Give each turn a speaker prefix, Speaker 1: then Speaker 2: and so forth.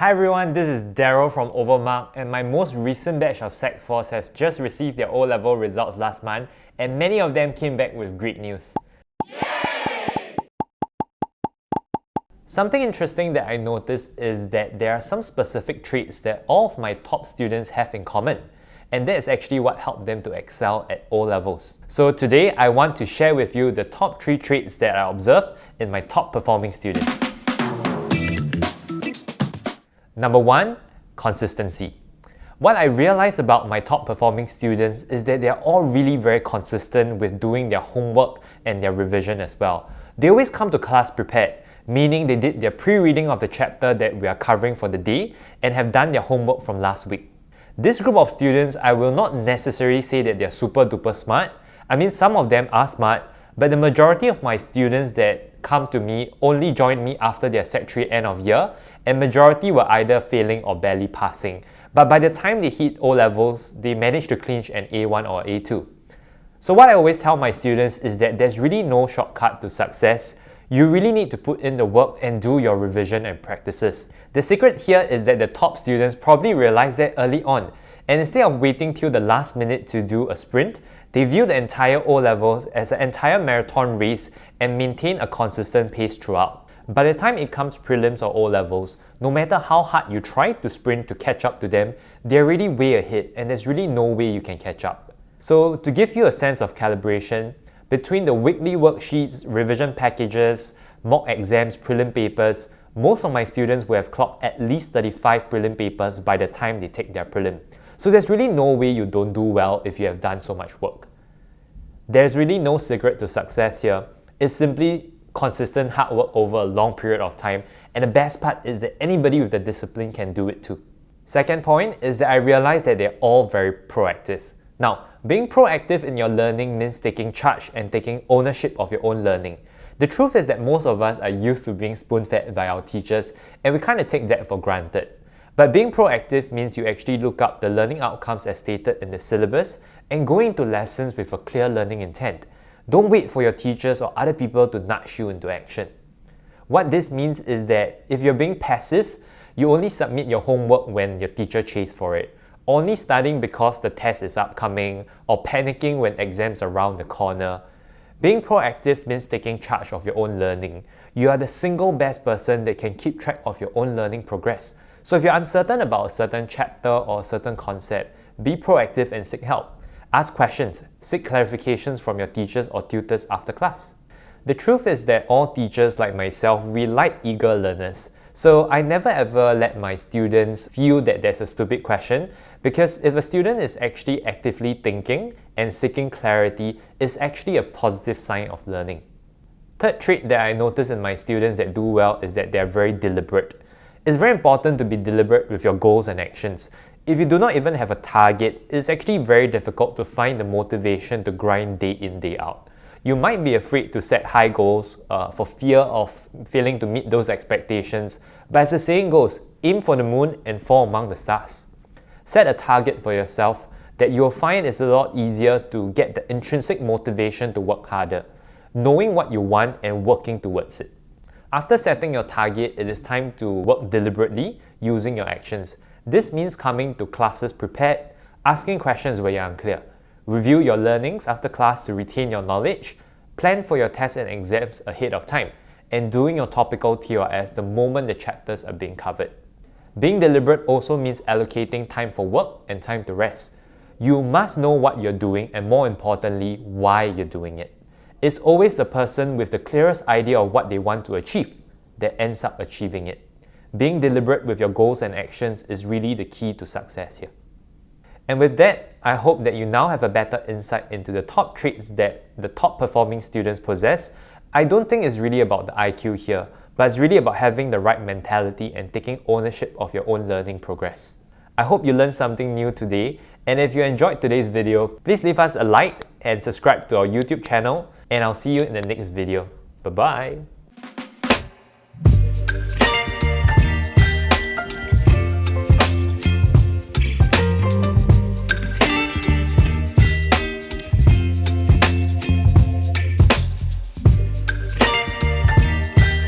Speaker 1: Hi everyone, this is Daryl from OVERMUGGED, and my most recent batch of Sec 4s have just received their O-level results last month, and many of them came back with great news. Yay! Something interesting that I noticed is that there are some specific traits that all of my top students have in common, and that is actually what helped them to excel at O-levels. So today, I want to share with you the top 3 traits that I observed in my top performing students. Number 1, consistency. What I realized about my top performing students is that they're all really very consistent with doing their homework and their revision as well. They always come to class prepared, meaning they did their pre-reading of the chapter that we are covering for the day and have done their homework from last week. This group of students, I will not necessarily say that they're super duper smart. I mean, some of them are smart, but the majority of my students that come to me only joined me after their Sec 3 end of year, and majority were either failing or barely passing. But by the time they hit O-levels, they managed to clinch an A1 or A2. So what I always tell my students is that there's really no shortcut to success. You really need to put in the work and do your revision and practices. The secret here is that the top students probably realized that early on, and instead of waiting till the last minute to do a sprint, they view the entire O-levels as an entire marathon race and maintain a consistent pace throughout. By the time it comes prelims or O-levels, no matter how hard you try to sprint to catch up to them, they're already way ahead and there's really no way you can catch up. So to give you a sense of calibration, between the weekly worksheets, revision packages, mock exams, prelim papers, most of my students will have clocked at least 35 prelim papers by the time they take their prelim. So there's really no way you don't do well if you have done so much work. There's really no secret to success here. It's simply consistent hard work over a long period of time, and the best part is that anybody with the discipline can do it too. Second point is that I realized that they're all very proactive. Now, being proactive in your learning means taking charge and taking ownership of your own learning. The truth is that most of us are used to being spoon-fed by our teachers, and we kind of take that for granted. But being proactive means you actually look up the learning outcomes as stated in the syllabus and go into lessons with a clear learning intent. Don't wait for your teachers or other people to nudge you into action. What this means is that if you're being passive, you only submit your homework when your teacher chases for it, only studying because the test is upcoming, or panicking when exams are around the corner. Being proactive means taking charge of your own learning. You are the single best person that can keep track of your own learning progress. So if you're uncertain about a certain chapter or a certain concept, be proactive and seek help. Ask questions, seek clarifications from your teachers or tutors after class. The truth is that all teachers like myself, we like eager learners. So I never ever let my students feel that there's a stupid question, because if a student is actually actively thinking and seeking clarity, it's actually a positive sign of learning. Third trait that I notice in my students that do well is that they're very deliberate. It's very important to be deliberate with your goals and actions. If you do not even have a target, it's actually very difficult to find the motivation to grind day in, day out. You might be afraid to set high goals for fear of failing to meet those expectations, but as the saying goes, aim for the moon and fall among the stars. Set a target for yourself that you will find is a lot easier to get the intrinsic motivation to work harder, knowing what you want and working towards it. After setting your target, it is time to work deliberately using your actions. This means coming to classes prepared, asking questions where you're unclear, review your learnings after class to retain your knowledge, plan for your tests and exams ahead of time, and doing your topical TOS the moment the chapters are being covered. Being deliberate also means allocating time for work and time to rest. You must know what you're doing and, more importantly, why you're doing it. It's always the person with the clearest idea of what they want to achieve that ends up achieving it. Being deliberate with your goals and actions is really the key to success here. And with that, I hope that you now have a better insight into the top traits that the top performing students possess. I don't think it's really about the IQ here, but it's really about having the right mentality and taking ownership of your own learning progress. I hope you learned something new today, and if you enjoyed today's video, please leave us a like and subscribe to our YouTube channel, and I'll see you in the next video. Bye-bye!